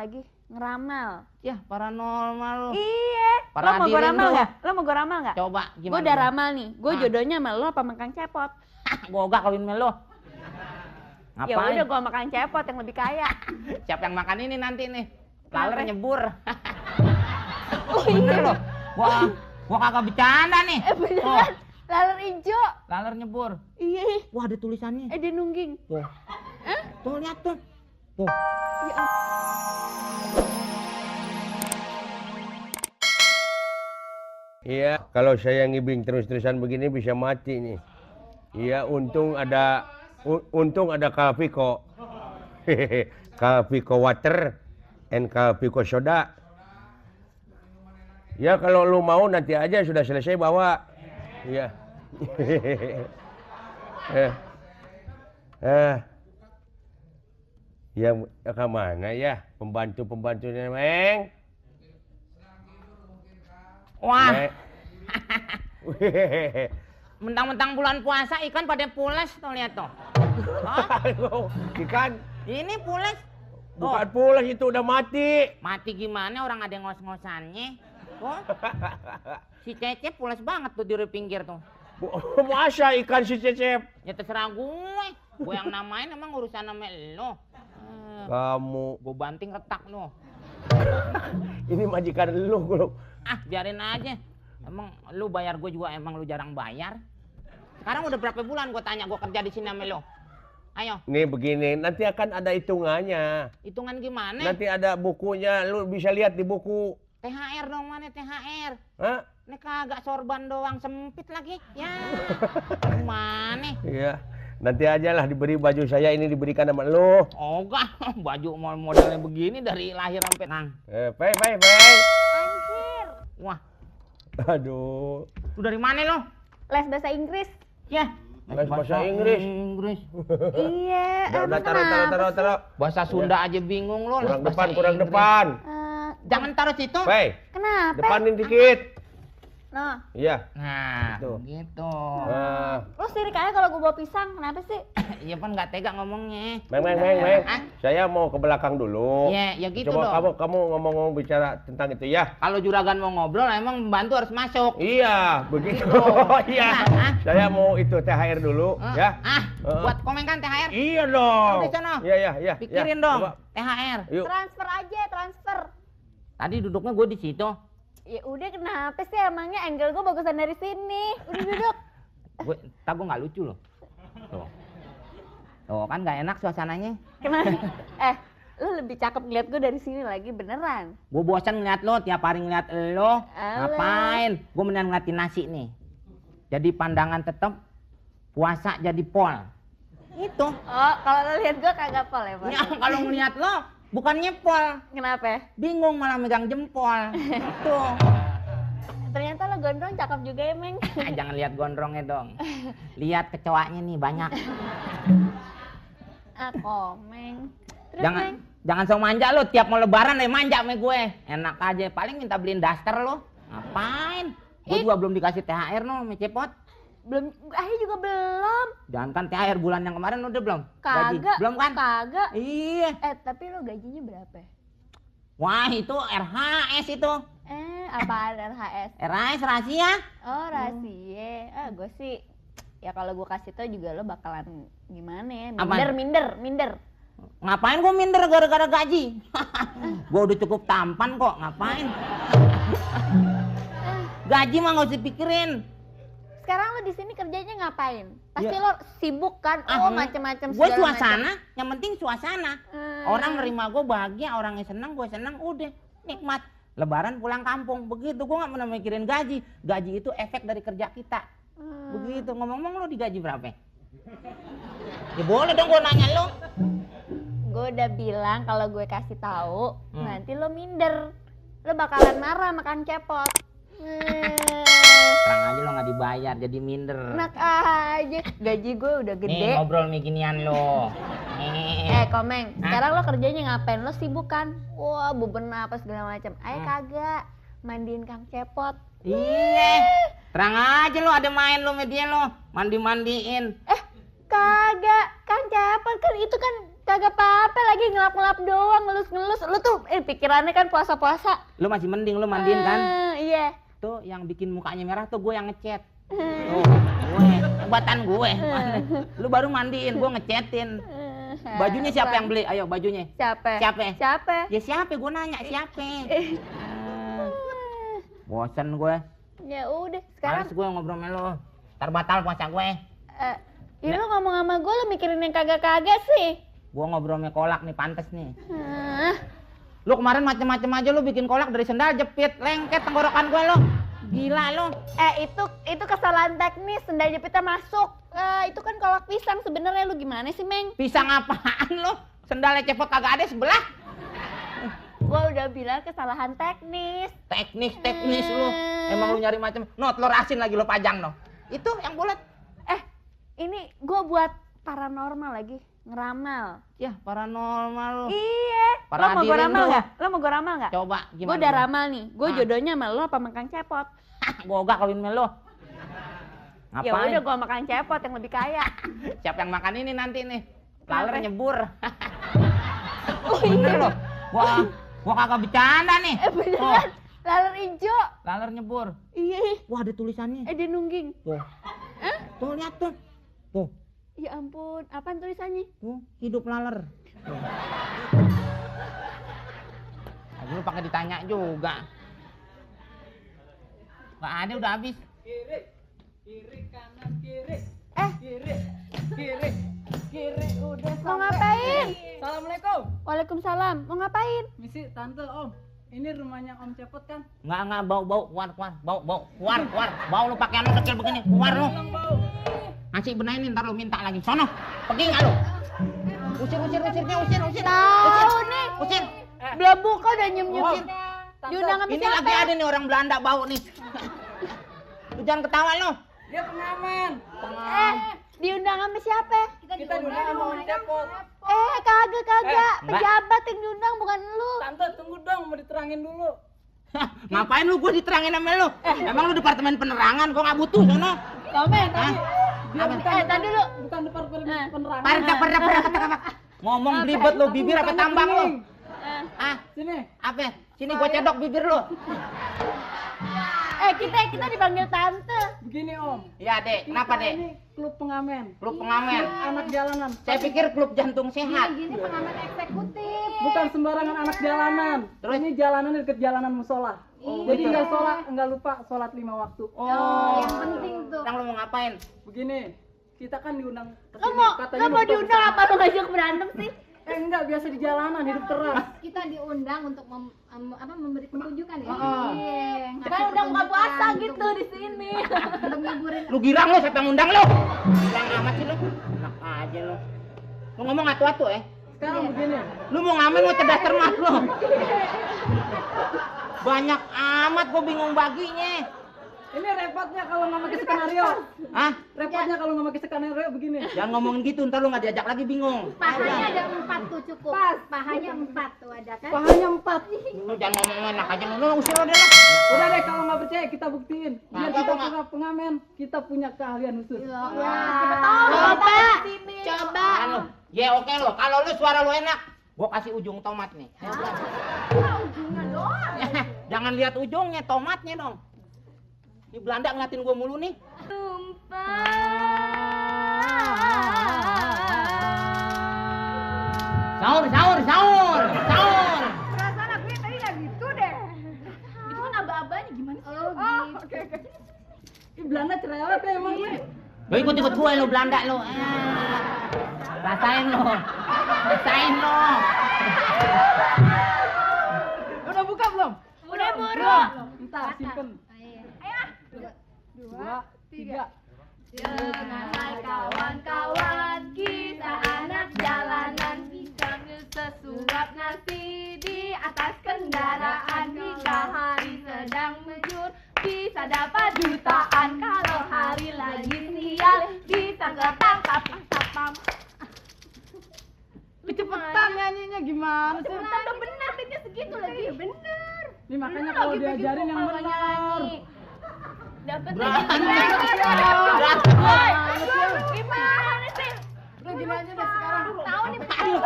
lagi. Ngeramal. Ya, paranormal lu. Iya. Lo mau gue Perhatian ramal lu. nggak? Lo mau gue ramal nggak? Coba Gue gimana? udah ramal nih. Gue Ah. jodohnya sama lo apa makan cepot? Gua gak kawin sama lu. Ya Ngapain? udah gue makan cepot yang lebih kaya. Siapa yang makan ini nanti nih? Laler Kenapa? nyebur. Oh Bener iya. loh. Gua kagak bercanda nih. Beneran. Laler hijau. Laler nyebur. Iya. Wah, ada tulisannya. Dia nungging. Tuh. Tuh lihat tuh. Tuh. Ya ampun. Iya, kalau saya ngibing terus-terusan begini bisa mati nih. Iya, untung ada Kalpiko. Kalpiko water and Kalpiko soda. Ya kalau lu mau nanti aja sudah selesai bawa. Iya. Ya ke mana ya pembantunya, Meng? Wah, Meng. mentang-mentang bulan puasa ikan pada pules tuh lihat tuh. Hah? Ikan Ini pules. Tuh. bukan pulas itu udah mati. Mati gimana orang ada ngos-ngosannya. Tuh. Si Cecep pules banget tuh di pinggir tuh. Masa ikan si Cecep? Ya terserah gue. Gue yang namain emang urusan sama lo. Kamu Gue banting retak lo. ini majikan lu. Ah, biarin aja. Emang lu bayar gue juga emang lu jarang bayar. Sekarang udah berapa bulan gue tanya gue kerja di sini sama lo. Ayo, Nih begini, nanti akan ada hitungannya. hitungan gimana? Nanti ada bukunya, lu bisa lihat di buku. THR dong, mana THR? Hah? Ini kagak sorban doang, sempit lagi. Ya, gimana? Iya. Nanti aja lah diberi baju saya ini diberikan sama lu. Oh enggak, baju modelnya begini dari lahir sampai nang. Pei. Anjir. Wah, Aduh. lu dari mana lo? Les bahasa Inggris. Ya, Les bahasa Inggris. Inggris. Iya. Udah emang kenapa sih? taruh. Bahasa Sunda aja bingung lo. les Kurang bahasa kurang Inggris. depan. Jangan taruh situ. Pei, Kenapa? depanin dikit. Nah, Iya. Nah, Tuh. gitu. lo sirik aja kalau gue bawa pisang. Kenapa sih? Iya kan nggak tega ngomongnya. Meng. Ah? Saya mau ke belakang dulu. Ya gitu Coba dong. kamu ngomong bicara tentang itu ya. Kalau juragan mau ngobrol, emang pembantu harus masuk. Iya, begitu. Iya. Nah, Saya mau itu THR dulu, ya. Buat komen kan THR? Iya dong. Di sana. Iya. Pikirin Ya, dong, coba. THR. Yuk. Transfer aja, transfer. Tadi duduknya gue di situ. Ya udah kenapa sih emangnya angle gue bagusan dari sini. Udah duduk. Gue nggak lucu loh. Tuh kan nggak enak suasananya. Kenapa? Lu lebih cakep ngeliat gue dari sini lagi beneran. Gue bosan ngeliat lo, tiap hari ngeliat lo. Alah. Ngapain? Gue mendingan ngeliatin nasi nih. Jadi pandangan tetap, puasa jadi pol. Itu. Oh, kalau lu lihat gue kagak pol ya, Bos? Ya, kalau ngeliat lo, bukannya pol. Kenapa? Bingung malah megang jempol. Tuh. Ternyata lo gondrong cakep juga ya, Meng. Jangan lihat gondrongnya dong. Lihat kecoaknya nih banyak. Komeng. Terus, Meng? Jangan sok manja lo, tiap mau lebaran deh manja sama gue. Enak aja, paling minta beliin daster lo. Ngapain? Gue juga belum dikasih THR no, sama Cepot. Belum, juga belum. Jangan kan THR bulan yang kemarin udah belum? Gaji? Kagak. Belum kan? Kagak. Iya. Tapi lo gajinya berapa? Wah itu RHS itu. Apaan RHS? RHS rahasia. Oh, rahasia. Gue sih, ya kalau gue kasih tau juga lo bakalan gimana ya? Minder. Ngapain gue minder gara-gara gaji? Gue udah cukup tampan kok, ngapain? Gaji mah nggak usah pikirin. Sekarang lo di sini kerjanya ngapain? Pasti Ya. lo sibuk kan? Macem-macem Gue segala suasana, yang penting suasana. macem. Orang nerima gue bahagia, orangnya seneng, gue seneng, udah nikmat. Lebaran pulang kampung, begitu. Gue nggak pernah mikirin gaji. Gaji itu efek dari kerja kita. Begitu. Ngomong-ngomong lo digaji berapa? Ya boleh dong gue nanya lo. Gue udah bilang kalau gue kasih tahu, nanti lo minder. Lo bakalan marah makan cepot. Terang aja lo nggak dibayar, jadi minder. Enak aja, gaji gue udah gede. Nih ngobrol nih ginian lo. Komeng, sekarang lo kerjanya ngapain? Lo sibuk kan? Wah, bebenah apa segala macam. Kagak, mandiin Kang Cepot. Iya. Terang aja lo ada main lo media lo, mandi-mandiin. Kagak, Kang Cepot kan itu kan kagak apa-apa lagi ngelap-ngelap doang, ngelus-ngelus. Lu tuh pikirannya kan puasa-puasa. Lu masih mending lu mandiin kan? Iya. Tuh yang bikin mukanya merah tuh gue yang ngechat. Tuh, gue, buatan gue. Lu baru mandiin, gue ngechatin. Bajunya siapa yang beli? Ayo bajunya. Siapa? Siapa? Siapa? Ya siapa? Gue nanya siapa? Bosan gue. Ya udah, sekarang Males gue ngobrol sama lu. Ntar batal puasa gue. ya lu ngomong sama gue lu mikirin yang kagak-kagak sih. Gue ngobrol sama kolak nih, pantes nih. Hah. Lu kemarin macem-macem aja lu bikin kolak dari sendal jepit, lengket tenggorokan gue lu. Gila lu. Itu kesalahan teknis, sendal jepitnya masuk. Itu kan kolak pisang sebenarnya, lu gimana sih, Meng? Pisang apaan lu? Sendalnya cepot kagak ada sebelah. Gua udah bilang kesalahan teknis. Teknis lu. Emang lu nyari macam. No, telur asin lagi lu pajang no. Itu yang bulat. Ini gua buat paranormal lagi, ngeramal. Ya, paranormal lu. Iya. Para Lo mau gua hadirin ramal lu. nggak? Lo mau gua ramal nggak? Coba Gua gimana? udah ramal nih. Gua Ah. jodohnya sama lo apa makan cepot? Gua ogah kawin sama lu. Ya Ngapain? udah gua makan cepot yang lebih kaya. Siapa yang makan ini nanti nih? Laler Kenapa? nyebur. Oh Bener iya. loh. Gua kagak bercanda nih. Beneran. Laler hijau. Laler nyebur. Iya. Wah, ada tulisannya. Dia nungging. Tuh. Tuh lihat tuh. Tuh. Ya ampun, apaan tulisannya? Tuh, hidup laler. Tuh. Lu pakai ditanya juga. Nggak ada, udah habis. Kiri kanan kiri. Kiri udah Mau ngapain? Assalamualaikum. Waalaikumsalam. Mau ngapain? Misi tante Om. Ini rumahnya Om Cepot kan? Nggak, bau, keluar, bau lu pakai anu kecil begini, keluar lu. Tolong bau. Ngasih benahin ntar lu minta lagi, sono, pergi nggak lu? Usir. Tahu nih. Usir. Belum buka udah nyium-nyium. Om. Diundang sama Ini siapa? lagi ada nih orang Belanda bau nih. Lu jangan ketawa lu. Dia pengamen. Diundang sama siapa? Kita diundang sama Om Cepot. Kagak. Mbak. Pejabat yang diundang bukan lu. Tante tunggu dong, mau diterangin dulu. Ngapain lu? Gua diterangin sama lu. Emang lu departemen penerangan, gua nggak butuh sono. Komen. Hah? Dia Apa? bukan Tadi lu. bukan departemen penerangan. Pada kata. Ngomong belibet lu, bibir apa tambang lu? Ah, Sini. apa? Sini gua cedok bibir lu. Kita dipanggil tante. Begini Om. Iya, Dek. Kenapa, Kita Dek? Ini klub pengamen. Klub pengamen. Anak jalanan. Saya pikir klub jantung sehat. pengamen eksekutif. Bukan sembarangan anak jalanan. Terus? Ini jalanan dekat jalanan musola. Oh, Jadi gitu. nggak lupa sholat 5 waktu. Oh, yang penting tuh. Sekarang lu mau ngapain? Begini, kita kan diundang ke Lo sini, mau katanya mau nonton diundang bersama. apa lo ngajak berantem sih? Enggak, biasa di jalanan hidup keras. Kita diundang untuk memberi pertunjukan ya. Ah. Iya. Kita udah buka puasa gitu di sini. Untuk ngiburin. Lu girang lu, siapa yang undang lu? Girang amat sih lu. Enak aja lu. Lu ngomong atu-atu Sekarang begini, Lu mau ngamen mau cerdas cermat lu. Banyak amat gua bingung baginya. ini repotnya kalau nggak pakai skenario. Hah? Repotnya kalau nggak pakai skenario begini. Jangan ngomongin gitu, ntar lu nggak diajak lagi bingung. Pahanya ada 4 tuh cukup. Pas. Pahanya 4 tuh ada kan. Pahanya 4. Lu jangan ngomong enak aja lu usir lu deh lu. Udah deh, kalau nggak percaya kita buktiin. Biar Nah, kita gua nggak- punya pengamen, kita punya keahlian khusus. Coba. Anu, ya oke lu. Kalau lu suara lu enak, gua kasih ujung tomat nih. Jangan lihat ujungnya, tomatnya dong. Ini Belanda ngeliatin gua mulu nih. Sahur. Perasaan aku tadi nggak gitu deh. Itu kan aba-abanya gimana sih? Oh, Oke. Ih, Belanda cerewet ya emang nih. Lu ikut gue lu Belanda lu. Rasain lu. Udah buka belum? Udah buru. Ntar simpen. Dua, 2, 3. Hai kawan-kawan, kita anak jalanan sambil sesuap nasi di atas kendaraan. Jika hari sedang mejur, bisa dapat jutaan. Kalau hari lagi sial, bisa ketangkap sapam. Kecepetan nyanyinya gimana sih? Udah bener, beatnya segitu lagi. Bener. Ini makanya kalau diajarin yang benar. Dapat Berantem. Gimana sih? Udah gini aja deh sekarang. Tahu nih. Aduh,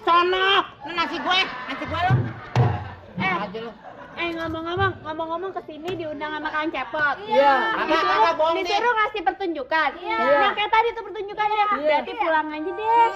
Sono. Nasi gue lo. Aja lu. Ngomong-ngomong kesini diundang sama Kang Cepot. Iya. Kagak bohong nih. Disuruh ngasih pertunjukan. Yang kayak tadi tuh pertunjukannya. Berarti pulang aja deh.